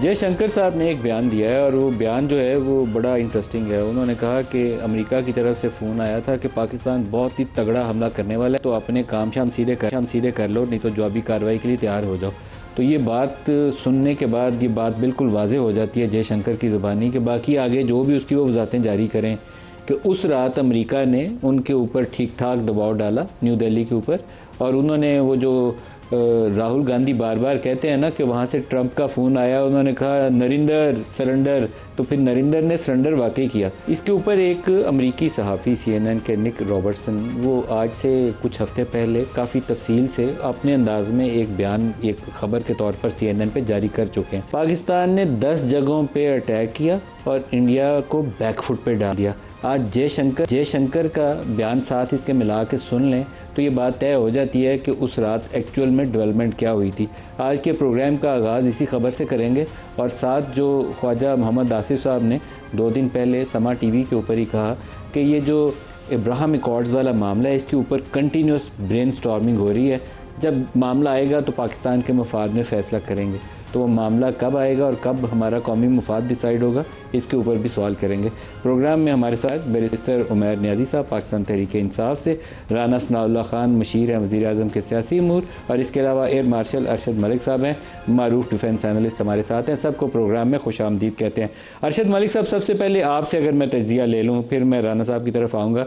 جے شنکر صاحب نے ایک بیان دیا ہے اور وہ بیان جو ہے وہ بڑا انٹرسٹنگ ہے. انہوں نے کہا کہ امریکہ کی طرف سے فون آیا تھا کہ پاکستان بہت ہی تگڑا حملہ کرنے والا ہے تو اپنے کام شام سیدھے کر لو, نہیں تو جوابی کارروائی کے لیے تیار ہو جاؤ. تو یہ بات سننے کے بعد یہ بات بالکل واضح ہو جاتی ہے جے شنکر کی زبانی کہ باقی آگے جو بھی اس کی وہ وضاحتیں جاری کریں کہ اس رات امریکہ نے ان کے اوپر ٹھیک ٹھاک دباؤ ڈالا نیو دہلی کے اوپر, اور انہوں نے وہ جو راہل گاندھی بار بار کہتے ہیں نا کہ وہاں سے ٹرمپ کا فون آیا, انہوں نے کہا نریندر سرنڈر, تو پھر نریندر نے سرنڈر واقعی کیا. اس کے اوپر ایک امریکی صحافی سی این این کے نک رابرٹسن وہ آج سے کچھ ہفتے پہلے کافی تفصیل سے اپنے انداز میں ایک بیان ایک خبر کے طور پر سی این این پہ جاری کر چکے ہیں. پاکستان نے 10 جگہوں پہ اٹیک کیا اور انڈیا کو بیک فٹ پہ ڈال دیا. آج جے شنکر کا بیان ساتھ اس کے ملا کے سن لیں تو یہ بات طے ہو جاتی ہے کہ اس رات ایکچول میں ڈیولپمنٹ کیا ہوئی تھی. آج کے پروگرام کا آغاز اسی خبر سے کریں گے اور ساتھ جو خواجہ محمد آصف صاحب نے 2 دن پہلے سما ٹی وی کے اوپر ہی کہا کہ یہ جو ابراہم ایکارڈز والا معاملہ ہے اس کے اوپر کنٹینیوس برین سٹارمنگ ہو رہی ہے. جب معاملہ آئے گا تو پاکستان کے مفاد میں فیصلہ کریں گے, تو وہ معاملہ کب آئے گا اور کب ہمارا قومی مفاد ڈیسائیڈ ہوگا اس کے اوپر بھی سوال کریں گے. پروگرام میں ہمارے ساتھ بیرسٹر عمیر نیازی صاحب پاکستان تحریک انصاف سے, رانا ثناء اللہ خان مشیر ہیں وزیر اعظم کے سیاسی امور, اور اس کے علاوہ ایئر مارشل ارشد ملک صاحب ہیں معروف ڈیفنس اینالسٹ ہمارے ساتھ ہیں. سب کو پروگرام میں خوش آمدید کہتے ہیں. ارشد ملک صاحب, سب سے پہلے آپ سے اگر میں تجزیہ لے لوں پھر میں رانا صاحب کی طرف آؤں گا.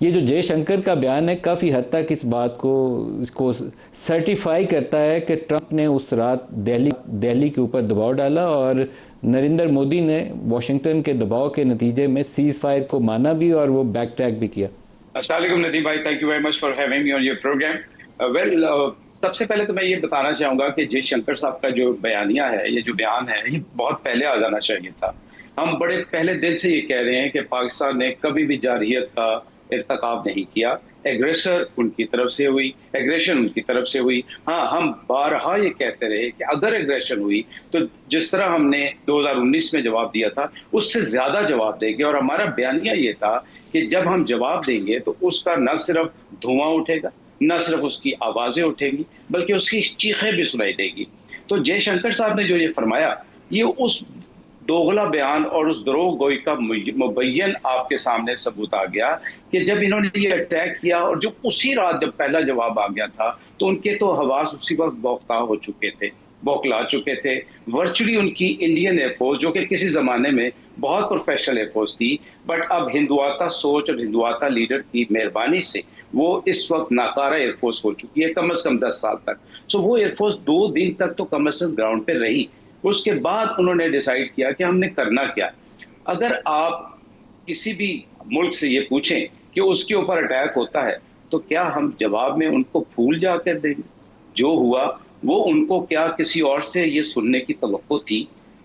یہ جو جے شنکر کا بیان ہے کافی حد تک اس بات کو سرٹیفائی کرتا ہے کہ ٹرمپ نے اس رات دہلی کے اوپر دباؤ ڈالا اور نریندر مودی نے واشنگٹن کے دباؤ کے نتیجے میں سیز فائر کو مانا بھی اور وہ بیک ٹریک بھی کیا. السلام علیکم ندیم بھائی, thank you very much for having me on your programme. سب سے پہلے تو میں یہ بتانا چاہوں گا کہ جے شنکر صاحب کا جو بیانیہ ہے, یہ جو بیان ہے, یہ بہت پہلے آ جانا چاہیے تھا. ہم بڑے پہلے دن سے یہ کہہ رہے ہیں کہ پاکستان نے کبھی بھی جارحیت کا ارتکاب نہیں کیا. ایگریسر ان کی طرف سے ہوئی, ایگریشن ان کی طرف سے ہوئی. ہاں, ہم بارہا یہ کہتے رہے کہ اگر ایگریشن ہوئی تو جس طرح ہم نے 2019 میں جواب دیا تھا اس سے زیادہ جواب دیں گے, اور ہمارا بیانیہ یہ تھا کہ جب ہم جواب دیں گے تو اس کا نہ صرف دھواں اٹھے گا, نہ صرف اس کی آوازیں اٹھیں گی, بلکہ اس کی چیخیں بھی سنائی دے گی. تو جے شنکر صاحب نے جو یہ فرمایا, یہ اس دوغلا بیان اور اس دروغ گوئی کا مبین آپ کے سامنے ثبوت آ گیا کہ جب انہوں نے یہ اٹیک کیا اور جو اسی رات جب پہلا جواب آ گیا تھا تو ان کے تو حواس اسی وقت بوکلا چکے تھے. ورچولی ان کی انڈین ایئر فورس, جو کہ کسی زمانے میں بہت پروفیشنل ایئر فورس تھی, بٹ اب ہندواتا سوچ اور ہندواتا لیڈر کی مہربانی سے وہ اس وقت ناکارہ ایئر فورس ہو چکی ہے کم از کم 10 سال تک. سو وہ ایئر فورس 2 دن تک تو کم از کم گراؤنڈ پہ رہی. اس کے بعد انہوں نے ڈیسائیڈ کیا کہ ہم نے کرنا کیا. اگر آپ کسی بھی ملک سے یہ پوچھیں کہ اس کے اوپر اٹیک ہوتا ہے تو کیا ہم جواب میں ان کو پھول جا کر دیں گے؟ جو ہوا وہ ان کو کیا کسی اور سے یہ سننے کی توقع تھی؟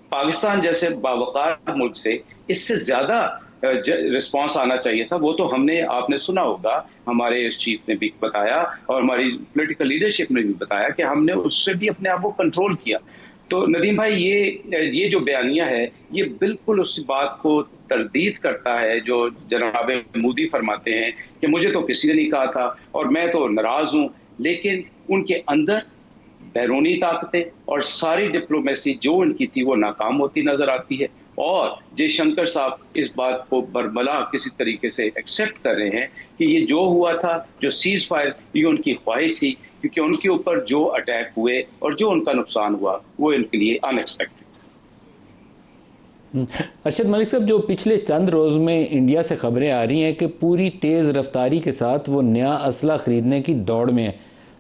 پاکستان جیسے باوقار ملک سے اس سے زیادہ رسپانس آنا چاہیے تھا. وہ تو ہم نے, آپ نے سنا ہوگا, ہمارے چیف نے بھی بتایا اور ہماری پولیٹیکل لیڈرشپ نے بھی بتایا کہ ہم نے اس سے بھی اپنے آپ کو کنٹرول کیا. تو ندیم بھائی, یہ جو بیانیہ ہے یہ بالکل اس بات کو تردید کرتا ہے جو جناب مودی فرماتے ہیں کہ مجھے تو کسی نے نہیں کہا تھا اور میں تو ناراض ہوں. لیکن ان کے اندر بیرونی طاقتیں اور ساری ڈپلومیسی جو ان کی تھی وہ ناکام ہوتی نظر آتی ہے. اور جے شنکر صاحب اس بات کو برملا کسی طریقے سے ایکسیپٹ کر رہے ہیں کہ یہ جو ہوا تھا, جو سیز فائر, یہ ان کی خواہش تھی, کیونکہ ان کے اوپر جو اٹیک ہوئے اور جو ان کا نقصان ہوا وہ ان کے لیے ان ایکسپیکٹڈ. ارشد ملک صاحب, جو پچھلے چند روز میں انڈیا سے خبریں آ رہی ہیں کہ پوری تیز رفتاری کے ساتھ وہ نیا اسلحہ خریدنے کی دوڑ میں ہے,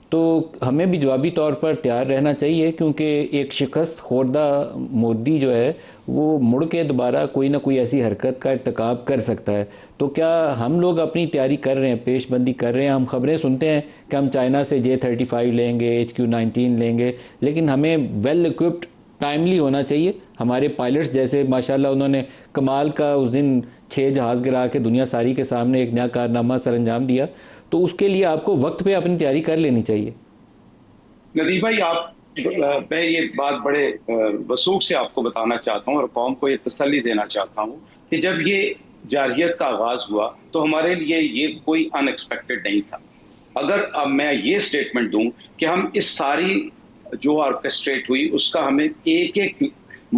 تو ہمیں بھی جوابی طور پر تیار رہنا چاہیے کیونکہ ایک شکست خوردہ مودی جو ہے وہ مڑ کے دوبارہ کوئی نہ کوئی ایسی حرکت کا ارتکاب کر سکتا ہے. تو کیا ہم لوگ اپنی تیاری کر رہے ہیں, پیش بندی کر رہے ہیں؟ ہم خبریں سنتے ہیں کہ ہم چائنا سے J-35 لیں گے, HQ-19 لیں گے, لیکن ہمیں ویل ایکوپڈ ٹائملی ہونا چاہیے. ہمارے پائلٹس جیسے ماشاءاللہ انہوں نے کمال کا اس دن 6 جہاز گرا کے دنیا ساری کے سامنے ایک نیا کارنامہ سر انجام دیا, تو اس کے لیے آپ کو وقت پہ اپنی تیاری کر لینی چاہیے. ندیم بھائی, میں یہ بات بڑے وثوق سے آپ کو بتانا چاہتا ہوں اور قوم کو یہ تسلی دینا چاہتا ہوں کہ جب یہ جارحیت کا آغاز ہوا تو ہمارے لیے یہ کوئی ان ایکسپیکٹڈ نہیں تھا. اگر اب میں یہ سٹیٹمنٹ دوں کہ ہم اس ساری جو آرکسٹریٹ ہوئی اس کا ہمیں ایک ایک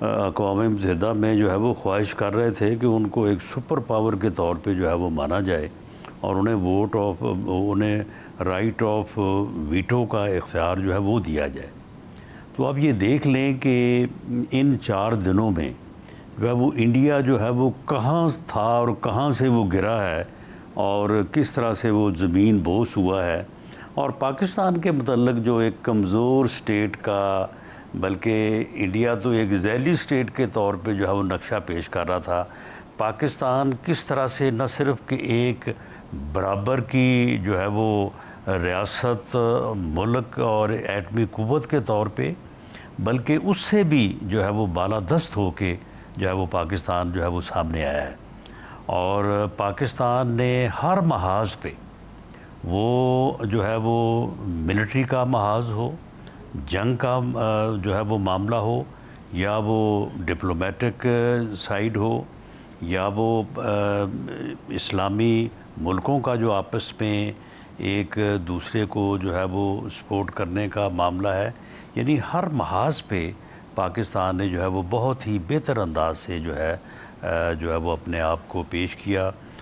اقوام متحدہ میں جو ہے وہ خواہش کر رہے تھے کہ ان کو ایک سپر پاور کے طور پہ جو ہے وہ مانا جائے اور انہیں رائٹ آف ویٹو کا اختیار جو ہے وہ دیا جائے۔ تو اب یہ دیکھ لیں کہ ان 4 دنوں میں جو ہے وہ انڈیا جو ہے وہ کہاں تھا اور کہاں سے وہ گرا ہے اور کس طرح سے وہ زمین بوس ہوا ہے، اور پاکستان کے متعلق جو ایک کمزور سٹیٹ کا، بلکہ انڈیا تو ایک ذیلی سٹیٹ کے طور پہ جو ہے وہ نقشہ پیش کر رہا تھا، پاکستان کس طرح سے نہ صرف کہ ایک برابر کی جو ہے وہ ریاست، ملک اور ایٹمی قوت کے طور پہ، بلکہ اس سے بھی جو ہے وہ بالادست ہو کے جو ہے وہ پاکستان جو ہے وہ سامنے آیا ہے، اور پاکستان نے ہر محاذ پہ، وہ جو ہے وہ ملٹری کا محاذ ہو، جنگ کا جو ہے وہ معاملہ ہو، یا وہ ڈپلومیٹک سائیڈ ہو، یا وہ اسلامی ملکوں کا جو آپس میں ایک دوسرے کو جو ہے وہ سپورٹ کرنے کا معاملہ ہے، یعنی ہر محاذ پہ پاکستان نے جو ہے وہ بہت ہی بہتر انداز سے جو ہے وہ اپنے آپ کو پیش کیا۔